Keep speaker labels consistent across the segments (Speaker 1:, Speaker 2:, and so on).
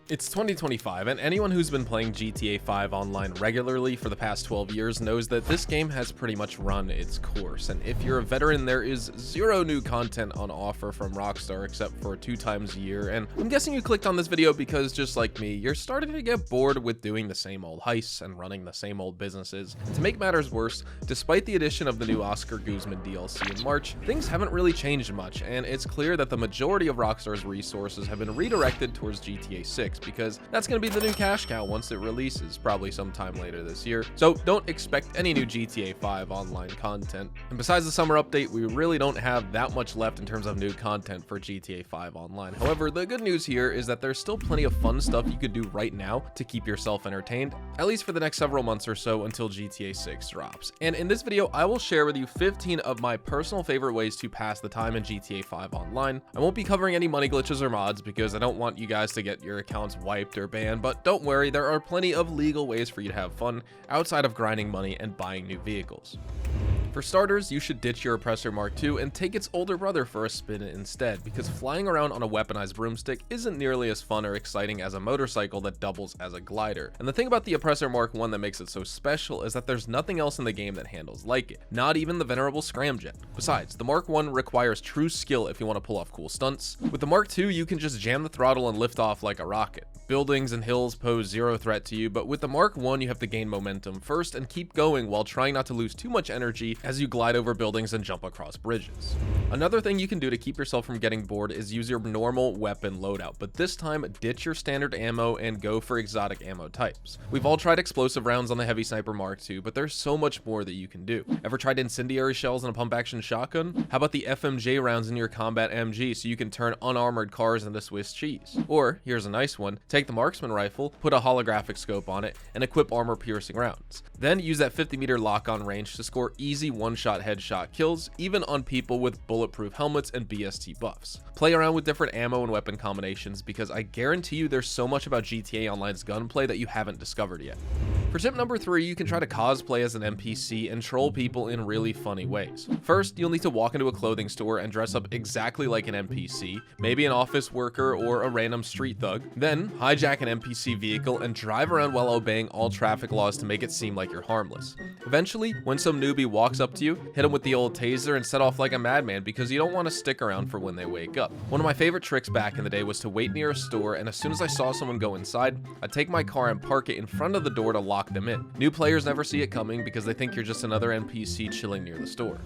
Speaker 1: It's 2025, and anyone who's been playing GTA 5 Online regularly for the past 12 years knows that this game has pretty much run its course, and if you're a veteran, there is zero new content on offer from Rockstar except for 2 times a year, and I'm guessing you clicked on this video because, just like me, you're starting to get bored with doing the same old heists and running the same old businesses. To make matters worse, despite the addition of the new Oscar Guzman DLC in March, things haven't really changed much, and it's clear that the majority of Rockstar's resources have been redirected towards GTA 6, because that's going to be the new cash cow once it releases, probably sometime later this year. So don't expect any new GTA 5 Online content. And besides the summer update, we really don't have that much left in terms of new content for GTA 5 Online. However, the good news here is that there's still plenty of fun stuff you could do right now to keep yourself entertained, at least for the next several months or so until GTA 6 drops. And in this video, I will share with you 15 of my personal favorite ways to pass the time in GTA 5 Online. I won't be covering any money glitches or mods because I don't want you guys to get your accounts wiped or banned, but don't worry, there are plenty of legal ways for you to have fun outside of grinding money and buying new vehicles. For starters, you should ditch your Oppressor Mk and take its older brother for a spin instead, because flying around on a weaponized broomstick isn't nearly as fun or exciting as a motorcycle that doubles as a glider. And the thing about the Oppressor Mk that makes it so special is that there's nothing else in the game that handles like it, not even the venerable Scramjet. Besides, the Mk requires true skill if you want to pull off cool stunts. With the Mk you can just jam the throttle and lift off like a rocket. Buildings and hills pose zero threat to you, but with the Mk you have to gain momentum first and keep going while trying not to lose too much energy as you glide over buildings and jump across bridges. Another thing you can do to keep yourself from getting bored is use your normal weapon loadout, but this time ditch your standard ammo and go for exotic ammo types. We've all tried explosive rounds on the heavy sniper Mk II, but there's so much more that you can do. Ever tried incendiary shells in a pump action shotgun? How about the FMJ rounds in your combat MG so you can turn unarmored cars into Swiss cheese? Or, here's a nice one, take the marksman rifle, put a holographic scope on it, and equip armor piercing rounds. Then use that 50-meter lock-on range to score easy one-shot headshot kills, even on people with bulletproof helmets and BST buffs. Play around with different ammo and weapon combinations because I guarantee you there's so much about GTA Online's gunplay that you haven't discovered yet. For tip number 3, you can try to cosplay as an NPC and troll people in really funny ways. First, you'll need to walk into a clothing store and dress up exactly like an NPC, maybe an office worker or a random street thug. Then, hijack an NPC vehicle and drive around while obeying all traffic laws to make it seem like you're harmless. Eventually, when some newbie walks up to you, hit him with the old taser and set off like a madman because you don't want to stick around for when they wake up. One of my favorite tricks back in the day was to wait near a store, and as soon as I saw someone go inside, I'd take my car and park it in front of the door to lock them in. New players never see it coming because they think you're just another NPC chilling near the store.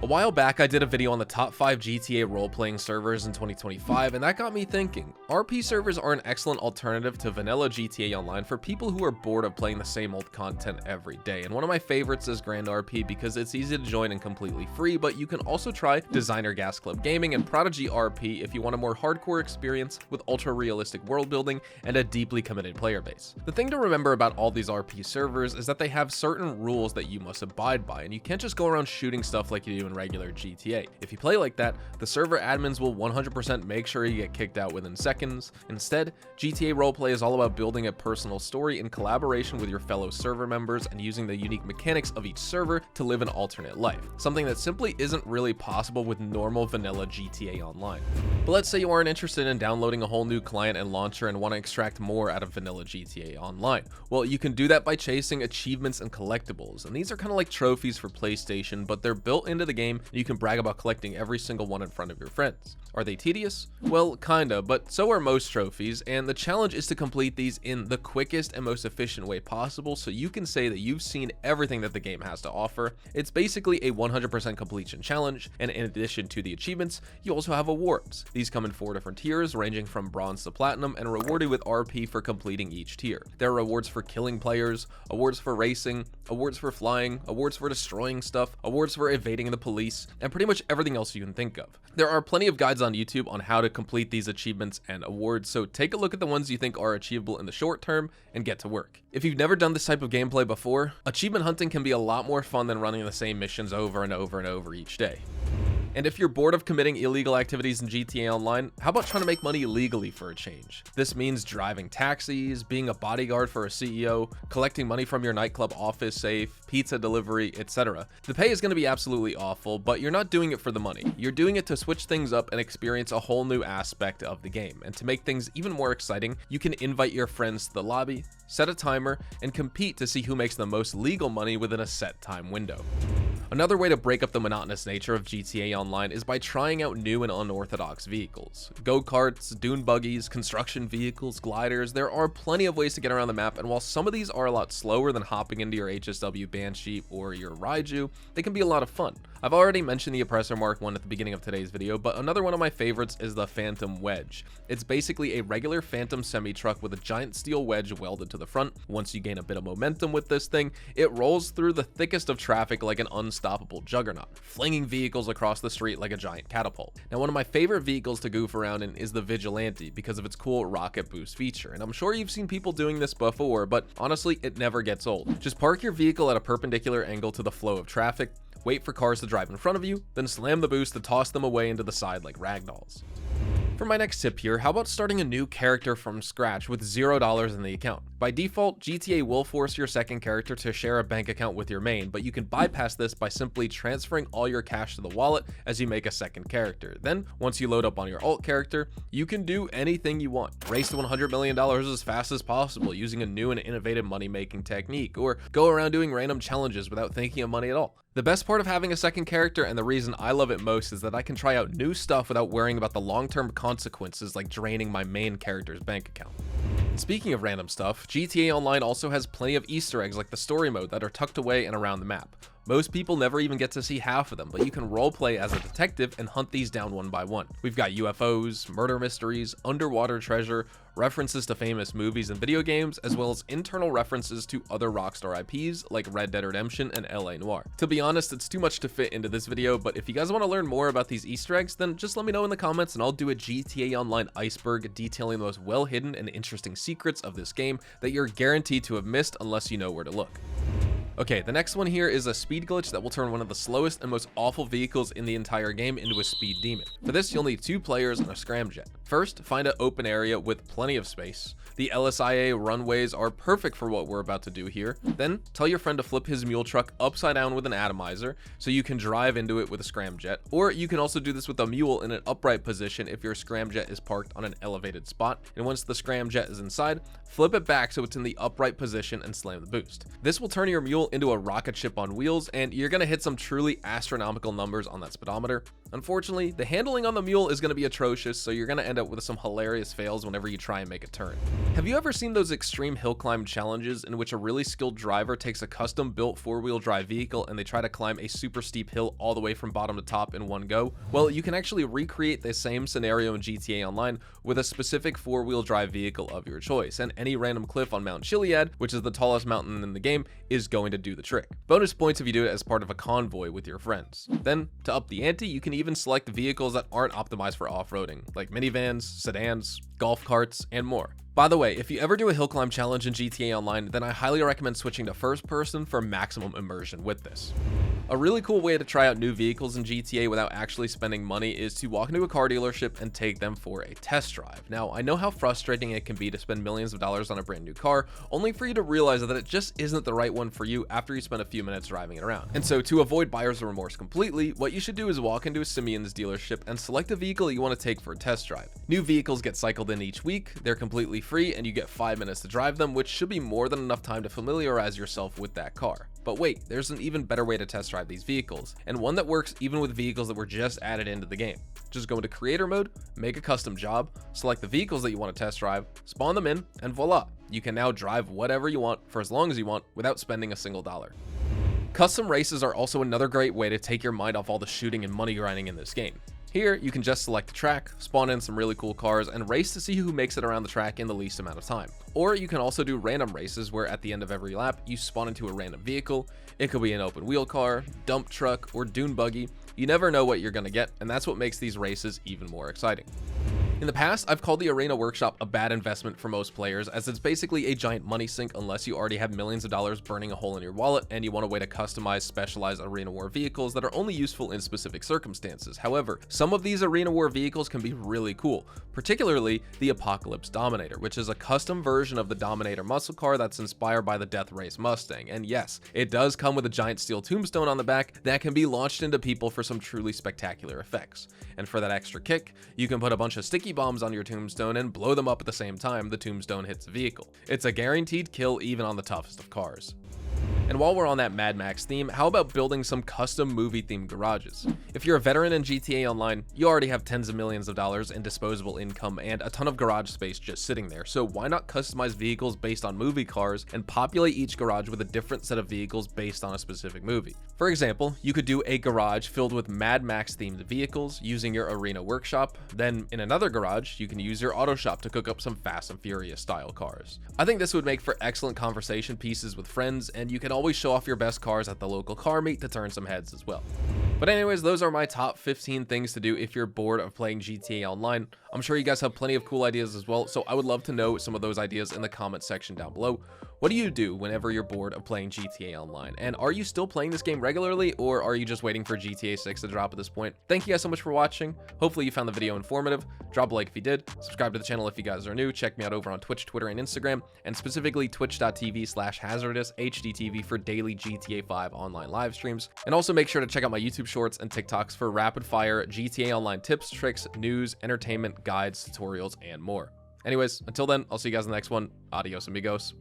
Speaker 1: A while back, I did a video on the top 5 GTA role-playing servers in 2025, and that got me thinking. RP servers are an excellent alternative to vanilla GTA Online for people who are bored of playing the same old content every day, and one of my favorites is Grand RP because it's easy to join and completely free, but you can also try Designer Gas Club Gaming and Prodigy RP if you want a more hardcore experience with ultra-realistic world building and a deeply committed player base. The thing to remember about all these RP servers is that they have certain rules that you must abide by, and you can't just go around shooting stuff like you do in regular GTA. If you play like that, the server admins will 100% make sure you get kicked out within seconds. Instead, GTA roleplay is all about building a personal story in collaboration with your fellow server members and using the unique mechanics of each server to live an alternate life, something that simply isn't really possible with normal vanilla GTA Online. But let's say you aren't interested in downloading a whole new client and launcher and want to extract more out of vanilla GTA Online. Well, you can do that by chasing achievements and collectibles, and these are kind of like trophies for PlayStation, but they're built into the game and you can brag about collecting every single one in front of your friends. Are they tedious? Well, kinda, but so are most trophies, and the challenge is to complete these in the quickest and most efficient way possible so you can say that you've seen everything that the game has to offer. It's basically a 100% completion challenge, and in addition to the achievements, you also have awards. These come in 4 different tiers, ranging from bronze to platinum, and rewarded with RP for completing each tier. There are rewards for killing players, awards for racing, awards for flying, awards for destroying stuff, awards for evading the police, and pretty much everything else you can think of. There are plenty of guides on YouTube on how to complete these achievements and awards, so take a look at the ones you think are achievable in the short term and get to work. If you've never done this type of gameplay before, achievement hunting can be a lot more fun than running the same missions over and over and over each day. And if you're bored of committing illegal activities in GTA Online, how about trying to make money legally for a change? This means driving taxis, being a bodyguard for a CEO, collecting money from your nightclub office safe, pizza delivery, etc. The pay is going to be absolutely awful, but you're not doing it for the money. You're doing it to switch things up and experience a whole new aspect of the game. And to make things even more exciting, you can invite your friends to the lobby, set a timer, and compete to see who makes the most legal money within a set time window. Another way to break up the monotonous nature of GTA Online is by trying out new and unorthodox vehicles. Go-karts, dune buggies, construction vehicles, gliders, there are plenty of ways to get around the map, and while some of these are a lot slower than hopping into your HSW Banshee or your Raiju, they can be a lot of fun. I've already mentioned the Oppressor Mk at the beginning of today's video, but another one of my favorites is the Phantom Wedge. It's basically a regular Phantom semi-truck with a giant steel wedge welded to the front. Once you gain a bit of momentum with this thing, it rolls through the thickest of traffic like an unstoppable juggernaut, flinging vehicles across the street like a giant catapult. Now, one of my favorite vehicles to goof around in is the Vigilante because of its cool rocket boost feature, and I'm sure you've seen people doing this before, but honestly, it never gets old. Just park your vehicle at a perpendicular angle to the flow of traffic, wait for cars to drive in front of you, then slam the boost to toss them away into the side like ragdolls. For my next tip here, how about starting a new character from scratch with $0 in the account? By default, GTA will force your second character to share a bank account with your main, but you can bypass this by simply transferring all your cash to the wallet as you make a second character. Then, once you load up on your alt character, you can do anything you want. Race to $100 million as fast as possible using a new and innovative money-making technique, or go around doing random challenges without thinking of money at all. The best part of having a second character, and the reason I love it most, is that I can try out new stuff without worrying about the long-term consequences like draining my main character's bank account. Speaking of random stuff, GTA Online also has plenty of Easter eggs like the story mode that are tucked away and around the map. Most people never even get to see half of them, but you can roleplay as a detective and hunt these down one by one. We've got UFOs, murder mysteries, underwater treasure, references to famous movies and video games, as well as internal references to other Rockstar IPs like Red Dead Redemption and LA Noire. To be honest, it's too much to fit into this video, but if you guys want to learn more about these Easter eggs, then just let me know in the comments and I'll do a GTA Online iceberg detailing the most well-hidden and interesting secrets of this game that you're guaranteed to have missed unless you know where to look. Okay, the next one here is a speed glitch that will turn one of the slowest and most awful vehicles in the entire game into a speed demon. For this, you'll need 2 players and a scramjet. First, find an open area with plenty of space. The LSIA runways are perfect for what we're about to do here. Then, tell your friend to flip his mule truck upside down with an atomizer so you can drive into it with a scramjet, or you can also do this with a mule in an upright position if your scramjet is parked on an elevated spot. And once the scramjet is inside, flip it back so it's in the upright position and slam the boost. This will turn your mule into a rocket ship on wheels, and you're going to hit some truly astronomical numbers on that speedometer. Unfortunately, the handling on the mule is going to be atrocious, so you're going to end up with some hilarious fails whenever you try and make a turn. Have you ever seen those extreme hill climb challenges in which a really skilled driver takes a custom built 4-wheel drive vehicle and they try to climb a super steep hill all the way from bottom to top in one go? Well, you can actually recreate the same scenario in GTA Online with a specific 4-wheel drive vehicle of your choice, and any random cliff on Mount Chiliad, which is the tallest mountain in the game, is going to do the trick. Bonus points if you do it as part of a convoy with your friends. Then, to up the ante, you can even select vehicles that aren't optimized for off-roading, like minivans, sedans, golf carts, and more. By the way, if you ever do a hill climb challenge in GTA Online, then I highly recommend switching to first person for maximum immersion with this. A really cool way to try out new vehicles in GTA without actually spending money is to walk into a car dealership and take them for a test drive. Now, I know how frustrating it can be to spend millions of dollars on a brand new car, only for you to realize that it just isn't the right one for you after you spend a few minutes driving it around. And so, to avoid buyer's remorse completely, what you should do is walk into a Simeon's dealership and select a vehicle you want to take for a test drive. New vehicles get cycled in each week, they're completely free, and you get 5 minutes to drive them, which should be more than enough time to familiarize yourself with that car. But wait, there's an even better way to test drive these vehicles, and one that works even with vehicles that were just added into the game. Just go into creator mode, make a custom job, select the vehicles that you want to test drive, spawn them in, and voila, you can now drive whatever you want for as long as you want without spending a single dollar. Custom races are also another great way to take your mind off all the shooting and money grinding in this game. Here, you can just select a track, spawn in some really cool cars, and race to see who makes it around the track in the least amount of time. Or you can also do random races where at the end of every lap, you spawn into a random vehicle. It could be an open wheel car, dump truck, or dune buggy. You never know what you're going to get, and that's what makes these races even more exciting. In the past, I've called the Arena Workshop a bad investment for most players, as it's basically a giant money sink unless you already have millions of dollars burning a hole in your wallet and you want a way to customize specialized Arena War vehicles that are only useful in specific circumstances. However, some of these Arena War vehicles can be really cool, particularly the Apocalypse Dominator, which is a custom version of the Dominator muscle car that's inspired by the Death Race Mustang. And yes, it does come with a giant steel tombstone on the back that can be launched into people for some truly spectacular effects. And for that extra kick, you can put a bunch of sticky bombs on your tombstone and blow them up at the same time the tombstone hits the vehicle. It's a guaranteed kill even on the toughest of cars. And while we're on that Mad Max theme, how about building some custom movie-themed garages? If you're a veteran in GTA Online, you already have tens of millions of dollars in disposable income and a ton of garage space just sitting there, so why not customize vehicles based on movie cars and populate each garage with a different set of vehicles based on a specific movie? For example, you could do a garage filled with Mad Max-themed vehicles using your Arena Workshop. Then in another garage, you can use your auto shop to cook up some Fast and Furious style cars. I think this would make for excellent conversation pieces with friends, and you can always show off your best cars at the local car meet to turn some heads as well. But anyways, those are my top 15 things to do if you're bored of playing GTA Online. I'm sure you guys have plenty of cool ideas as well, so I would love to know some of those ideas in the comment section down below. What do you do whenever you're bored of playing GTA Online? And are you still playing this game regularly, or are you just waiting for GTA 6 to drop at this point? Thank you guys so much for watching. Hopefully you found the video informative. Drop a like if you did. Subscribe to the channel if you guys are new. Check me out over on Twitch, Twitter, and Instagram, and specifically twitch.tv/hazardoushdtv for daily GTA 5 online live streams. And also make sure to check out my YouTube shorts and TikToks for rapid fire GTA Online tips, tricks, news, entertainment, guides, tutorials, and more. Anyways, until then, I'll see you guys in the next one. Adios, amigos.